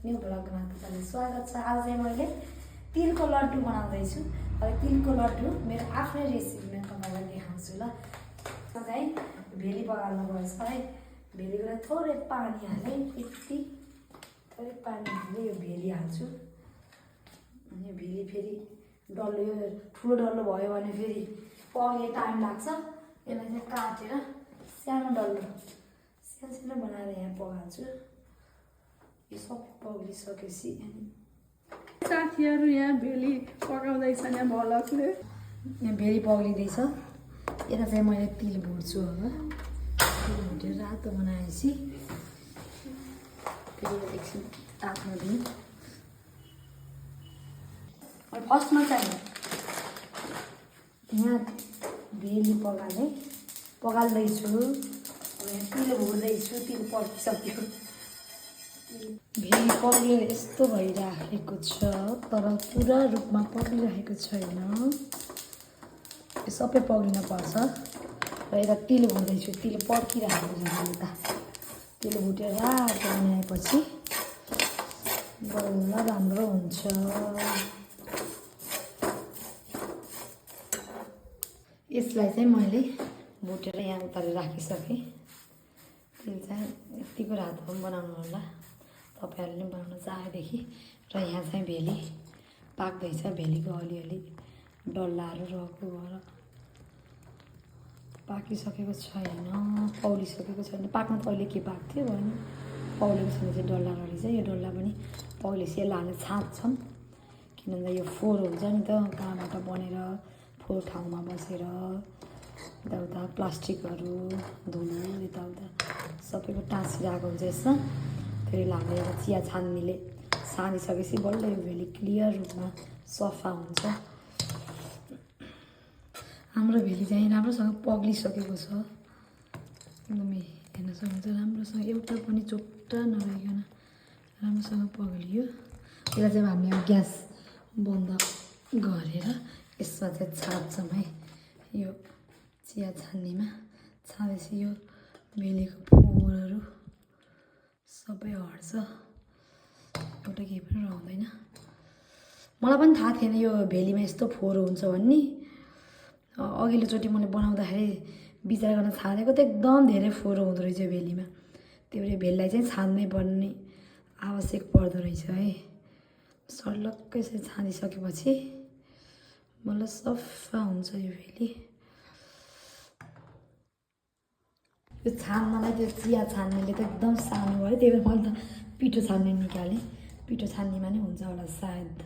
New ब्लगमा तपाईँलाई स्वागत छ। आज चाहिँ मैले तिलको लड्डु बनाउँदैछु। अब तिलको लड्डु मेरो आफ्नै रेसिपीमा तपाईँलाई देखाउँछु ल। चाहिँ भेली पकाल्नु पर्छ है। भेलीको थोरै पानी हालेँ, यति थोरै पानी हालेँ, यो भेली हाल्छु। अनि यो भेली फेरि डल्लो, यो ठुलो डल्लो भयो भने फेरि पकाउने टाइम लाग्छ। यसलाई चाहिँ काटेर सानो डल्लो सानो बनाएर यहाँ पकाल्छु। यो सबै पक्रिसकेपछि अनि साथीहरू यहाँ भेली पकाउँदैछ यहाँ भलकले। यहाँ भेली पक्रिँदैछ। यता चाहिँ मैले तिल भुट्छु। अब तिल भुटेर रातो बनाएपछि फेरि एकछिन ताप्न दिउँ। फर्स्टमा चाहिँ यहाँ भेली पकाल्दैछु। यहाँ तिल भुट्दैछु। तिल पकिसक्यो। भेली पक्रिएर यस्तो भइराखेको छ, तर पुरा रूपमा पक्रिरहेको छैन। यो सबै पक्रिन पर्छ। र यता तिल भुट्दैछु। तिल पकिरहेको छ। यता तिल भुटेर रातो बनाएपछि बल्ल राम्रो हुन्छ। यसलाई चाहिँ मैले भुटेर यहाँ उतारेर राखिसकेँ। तिल चाहिँ यतिको रातो बनाउनु होला तपाईँहरूले पनि बनाउन चाहेदेखि। र यहाँ चाहिँ भेली पाक्दैछ। भेलीको अलिअलि डल्लाहरू रहेको भएर पाकिसकेको छैन, पौलिसकेको छैन। पाक्न त अहिले के पाक्थ्यो भने पौलेको छैन चाहिँ डल्ला रहेछ। यो डल्ला पनि पौलेपछि यसलाई हामीले छाँच्छौँ। किनभने यो फोहोर हुन्छ नि त, कहाँबाट बनेर फोहोर ठाउँमा बसेर यताउता प्लास्टिकहरू धुलो यताउता सबैको टाँसिरहेको हुन्छ यसमा। फेरि हामीले एउटा चिया छान्नीले छानिसकेपछि बल्ल यो भेली क्लियर रूपमा सफा हुन्छ। हाम्रो भेली चाहिँ राम्रोसँग पग्लिसकेको छ। एकदमै हेर्न सक्नुहुन्छ राम्रोसँग, एउटा पनि चोट्टा नभइकन राम्रोसँग पग्लियो। यसलाई चाहिँ हामीले ग्यास बन्द गरेर यसमा चाहिँ छाप्छौँ है। यो चिया छान्नीमा छापेपछि यो भेलीको फोहोरहरू सबै हट्छ। एउटा केही पनि रहँदैन। मलाई पनि थाहा थिएन यो भेलीमा यस्तो फोहोर हुन्छ भन्ने। अघिल्लोचोटि मैले बनाउँदाखेरि विचार गर्न छानेको त एकदम धेरै फोहोर हुँदो रहेछ भेलीमा। त्यही भएर भेलीलाई चाहिँ छान्नै पर्ने आवश्यक पर्दो रहेछ है। सर्लक्कै चाहिँ छानिसकेपछि बल्ल सफा हुन्छ यो भेली। यो छान्नलाई त्यो चिया छान्नेले त एकदम सानो भयो। त्यही भएर मैले त पिठो छान्ने निकालेँ। पिठो छान्नेमा नै हुन्छ होला सायद।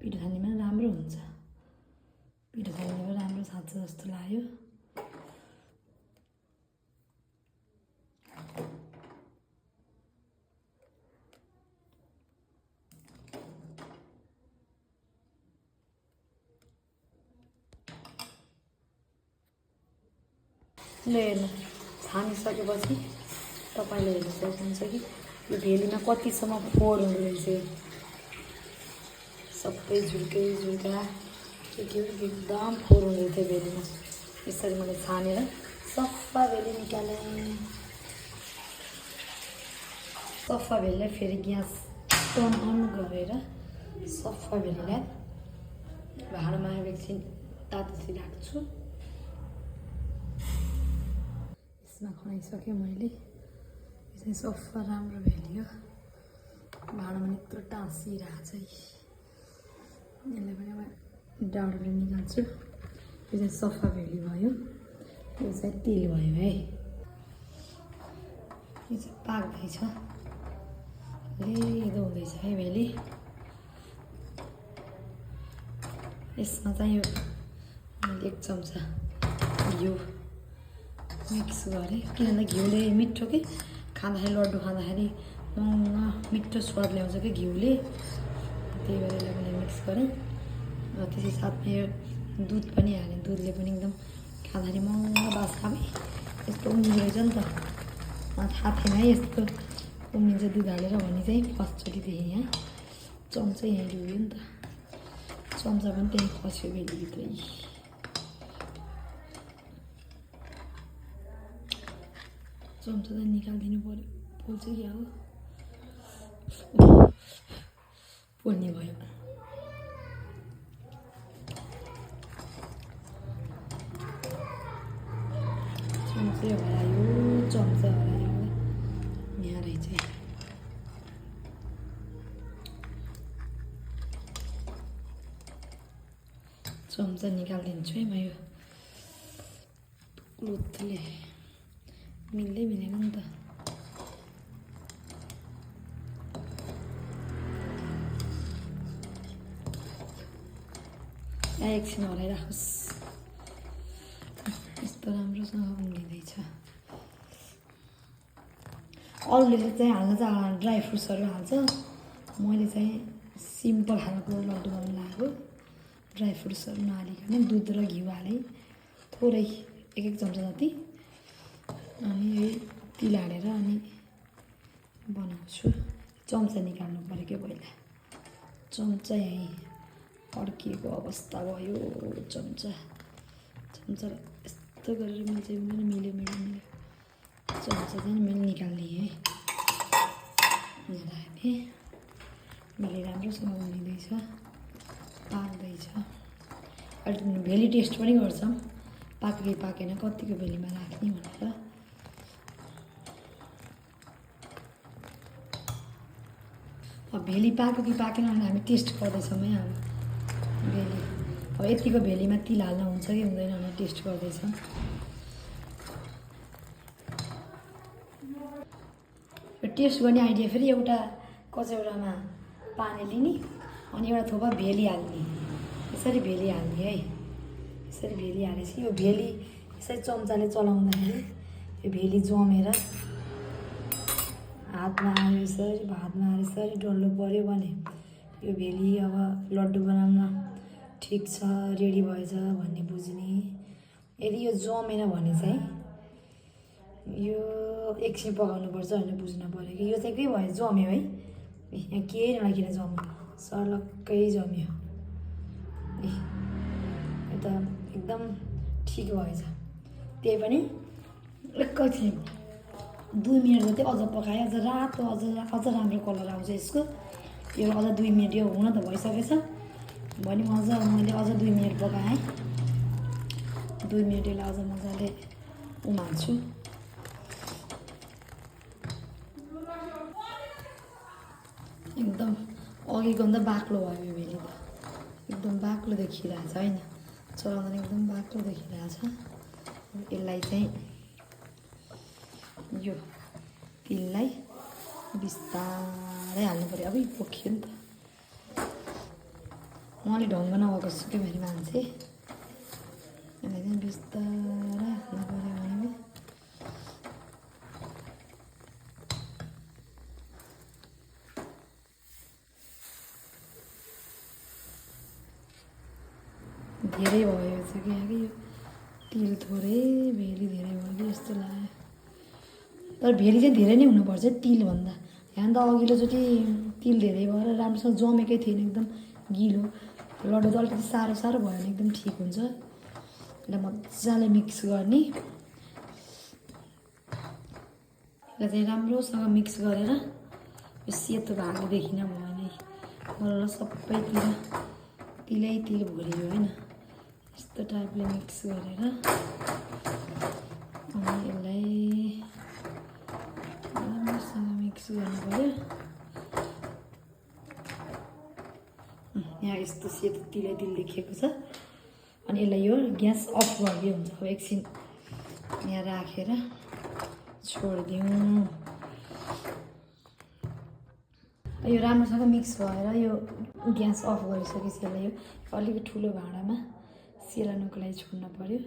पिठो छान्नेमा राम्रो हुन्छ। पिठो छान्नेमा राम्रो छान्छ जस्तो लाग्यो। ल हेर्नु, छानिसकेपछि तपाईँले हेर्नु सक्नुहुन्छ कि यो भेलीमा कतिसम्म फोहोर हुँदो रहेछ। सबै झुल्का के एकदम फोहोर हुँदो थियो भेलीमा। यसरी मैले छानेर सफा भेली निकालेँ। सफा भेलीलाई फेरि ग्यास टर्न अन गरेर सफा भेलीलाई भाँडामा एकछिन तातोसी राख्छु। यसमा खनाइसकेँ मैले। यो चाहिँ सफा राम्रो भेली हो। भाँडामा यत्रो टाँसिरहेको छ। यसलाई पनि अब डाँडोले निकाल्छु। यो चाहिँ सफा भेली भयो। यो चाहिँ तिल भयो है। यो चाहिँ पाक्दैछ। लेदो हुँदैछ है भेली। यसमा चाहिँ यो मैले 1 चम्चा घिउ मिक्स गरेँ। किनभने घिउले मिठो कि खाँदाखेरि लड्डु खाँदाखेरि मिठो स्वाद ल्याउँछ कि घिउले। त्यही भएर यसलाई मैले मिक्स गरेँ। र त्यसै साथमा यो दुध पनि हालेँ। दुधले पनि एकदम खाँदाखेरि बास्ना यस्तो उम्लिँदो रहेछ नि त। मलाई थाहा थिएन है यस्तो उम्लिन्छ दुध हालेर भन्ने चाहिँ। फर्स्टचोटि देखेँ यहाँ। चम्चा यहीँ डुब्यो नि त। चम्चा पनि त्यहीँ खस्यो भेलीभित्रै। चम्चा चाहिँ निकालिदिनु पऱ्यो। पोल्छ क्या हो। पोल्ने भयो चम्चे हरायो चम्चा हरायो यहाँ रहेछ चम्चा निकालिदिन्छु है म यो लुत्ले मिल्दै मिलेन नि त एकछिन हराइराखोस् यस्तो राम्रोसँग उम्लिँदैछ अरूले चाहिँ हाल्न चाहिँ ड्राई फ्रुट्सहरू हाल्छ मैले चाहिँ सिम्पल खालको लड्डु बनाउनु लागेको ड्राई फ्रुट्सहरू नहालिकन दुध र घिउ हालेँ थोरै एक चम्चा जति अनि यही तिल हालेर अनि बनाउँछु चम्चा निकाल्नु पऱ्यो क्या पहिला चम्चा यहीँ अड्किएको अवस्था भयो चम्चा यस्तो गरेर मिल्छ मिल्यो चम्चा चाहिँ मैले निकाल्ने है राखेँ मैले राम्रोसँग उम्लिँदैछ पाक्दैछ अहिले भेली टेस्ट पनि गर्छौँ पाक्यो कि पाकेन कतिको भेलीमा राख्ने भनेर अब भेली पाक्यो कि पाकेन भने हामी टेस्ट गर्दैछौँ है अब भेली अब यतिको भेलीमा तिल हाल्न हुन्छ कि हुँदैन भनेर टेस्ट गर्दैछौँ टेस्ट गर्ने आइडिया फेरि एउटा कचौरामा पानी लिने अनि एउटा थोपा भेली हाल्ने यसरी भेली हाल्ने है यसरी भेली हालेपछि यो भेली यसरी चम्चाले चलाउँदाखेरि यो भेली जमेर हातमा आयो यसरी भातमा आयो यसरी डल्लो पऱ्यो भने यो भेली अब लड्डु बनाउन ठिक छ रेडी भएछ भन्ने बुझ्ने यदि यो जमेन भने चाहिँ यो एकछिन पकाउनुपर्छ भनेर बुझ्नु पऱ्यो कि यो चाहिँ के भयो जम्यो है यहाँ केही नलागिकन जम्यो सर्लक्कै जम्यो यो त एकदम ठिक भएछ त्यही पनि एकैछिन 2 मिनट जति अझ पकाएँ अझ रातो अझ राम्रो कलर आउँछ यसको यो अझ 2 मिनट यो हुन त भइसकेछ भने मैले अझ 2 मिनट पकाएँ 2 मिनट यसलाई अझ मजाले उमाल्छु एकदम अघिको भन्दा बाक्लो भयो यो भेली त एकदम बाक्लो देखिरहेछ होइन चलाउँदा एकदम बाक्लो देखिरहेछ यसलाई चाहिँ यो तिललाई बिस्तारै हाल्नु पऱ्यो अब पोखियो नि त उहाँले ढङ्ग नभएको छु कि फेरि मान्छे यसलाई चाहिँ बिस्तारै हाल्नु पऱ्यो भने धेरै भयो चाहिँ कि यो तिल थोरै भेली धेरै भयो कि जस्तो लाग्यो तर भेली चाहिँ धेरै नै हुनुपर्छ तिलभन्दा यहाँ त अघिल्लोचोटि तिल धेरै भएर राम्रोसँग जमेकै थिएन एकदम गिलो लड्डु त अलिकति साह्रो भयो भने एकदम ठिक हुन्छ यसलाई मजाले मिक्स गर्ने यसलाई चाहिँ राम्रोसँग मिक्स गरेर यो सेतो भएको देखिन भयो भने बल्ल सबैतिर तिलै तिल भरियो होइन यस्तो टाइपले मिक्स गरेर अनि यसलाई राम्रोसँग मिक्स गर्नु पऱ्यो यहाँ यस्तो सेतो तिलै तिल देखिएको छ अनि यसलाई यो ग्यास अफ गरिदियो हुन्छ अब एकछिन यहाँ राखेर छोडिदिउँ यो राम्रोसँग मिक्स भएर यो ग्यास अफ गरिसकेपछि यसलाई यो अलिक ठुलो भाँडामा सेलाउनुको लागि छोड्नु पऱ्यो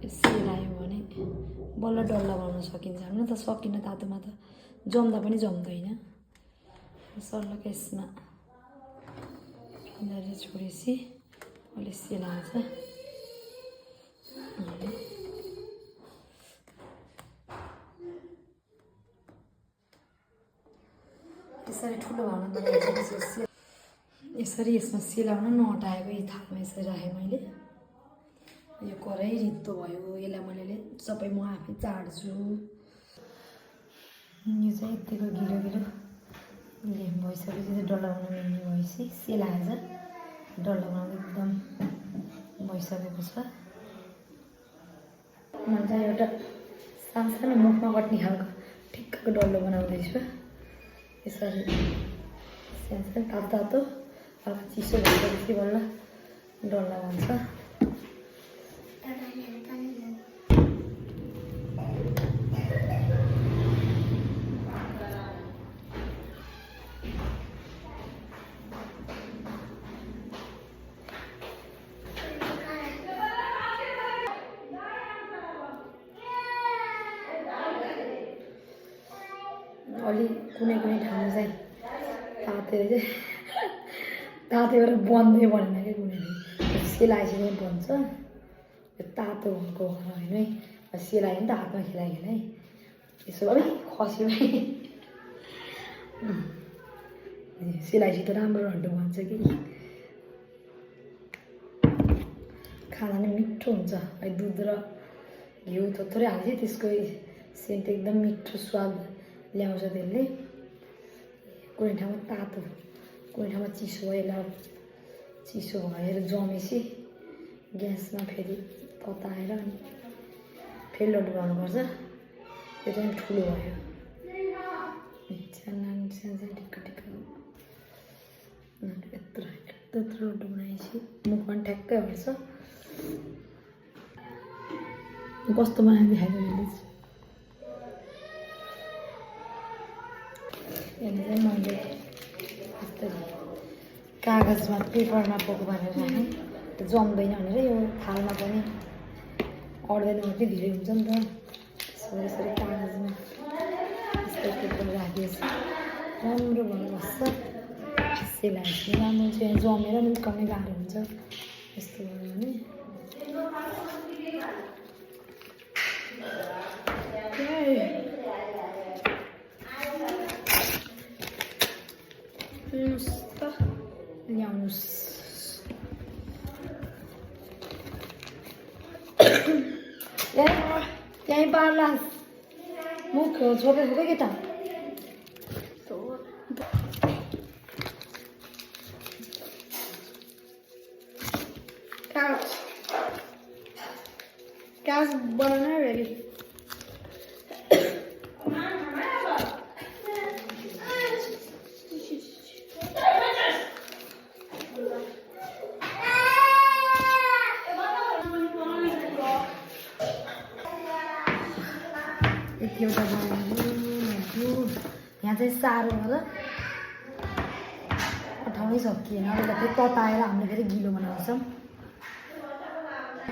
सेलायो भने बल्ल डल्ला बनाउन सकिन्छ होइन त सकिन तातोमा त जम्दा पनि जम्दैन सर्लक यसमा फिँदाले छोडेपछि अहिले सेलाउँछ यसरी ठुलो भाँडामा राखेपछि यसरी यसमा सेलाउन नअटाएको यी थालमा यसरी राखेँ मैले यो कराई रित्तो भयो यसलाई मैले सबै म आफै चाड्छु यो चाहिँ यतिको गिलो भइसकेपछि चाहिँ डल्ला बनाउनु मिल्ने भएपछि सेलाएर डल्ला बनाउनु एकदम भइसकेको छ। मैले चाहिँ एउटा सानो मुखमा कट्ने खालको ठिक्कको डल्लो बनाउँदैछु। यसरी सानो तातो हल्का चिसो भइसकेपछि बल्ल डल्ला बन्छ। अलि कुनै ठाउँमा चाहिँ तातेर बन्दै बनेन क्या कुनै सेलाएपछि बन्छ। यो तातो भएको होइन है, सेलायो नि त हातमा खेलाइ यसो अलिक खस्यो सेलाएपछि त राम्रो रड्डो बन्छ कि खाना नि मिठो हुन्छ। है दुध र घिउ थोरै हाल्छ, त्यसको सेन्ट एकदम मिठो स्वाद ल्याउँछ त्यसले। कुनै ठाउँमा तातो कुनै ठाउँमा चिसो भएर जमेपछि ग्यासमा फेरि तताएर अनि फेरि लड्डु बनाउनुपर्छ। त्यो चाहिँ ठुलो भयो। सानो टिक्का यत्रो लड्डु बनाएपछि मुखमा ठ्याक्कै हट्छ। कस्तो बनाएर देखाएको मैले चाहिँ मैले कागजमा पेपरमा पोको पारेर राखेँ, त्यो जम्दैन भनेर। यो थालमा पनि अड्दैन भने धेरै हुन्छ नि त। यसरी कागजमा यस्तो पेपर राखेपछि राम्रो भएर बस्छ। सेलाएपछि राम्रो चाहिँ जमेर निकाल्ने गाह्रो हुन्छ यस्तो भयो भने। ल्याउनुहोस् त्यहीँ पार्ला मुख छोपेको क्या केटा। कागज बनाउन फेरि यति एउटा बनायो। यहाँ चाहिँ साह्रो होला ठाउँै सकिएन। अहिले फेरि तताएर हामीले फेरि गिलो बनाउँछौँ।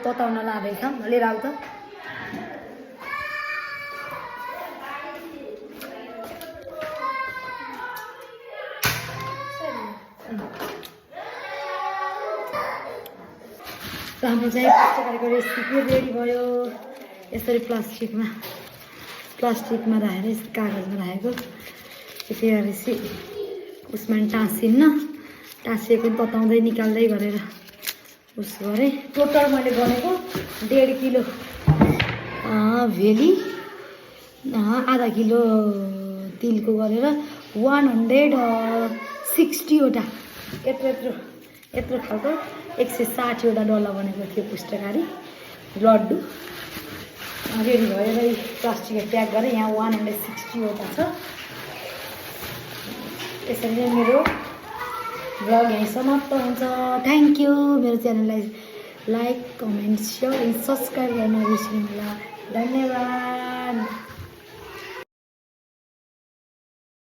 तताउन लाँदैछौँ। लिएर आऊ त। हाम्रो चाहिँ पुस्तकालयको रेसिपी रेडी भयो। यसरी प्लास्टिकमा राखेर यस्तो कागजमा राखेको त्यसपछि उसमा टाँसिन्न। टाँसिएको तताउँदै निकाल्दै गरेर उस गरेँ। टोटल मैले गरेको 1.5 किलो भेली, आधा किलो तिलको गरेर 160वटा यत्रो खालको 160वटा डल्ला बनेको थियो पुस्तकारी लड्डु। रेडी भएर प्लास्टिकमा प्याक गरेर यहाँ 160वटा छ। यसरी नै मेरो भ्लग यहीँ समाप्त हुन्छ। Thank you. मेरो च्यानललाई like, comment, share and subscribe गर्न बिर्सिनु होला। धन्यवाद।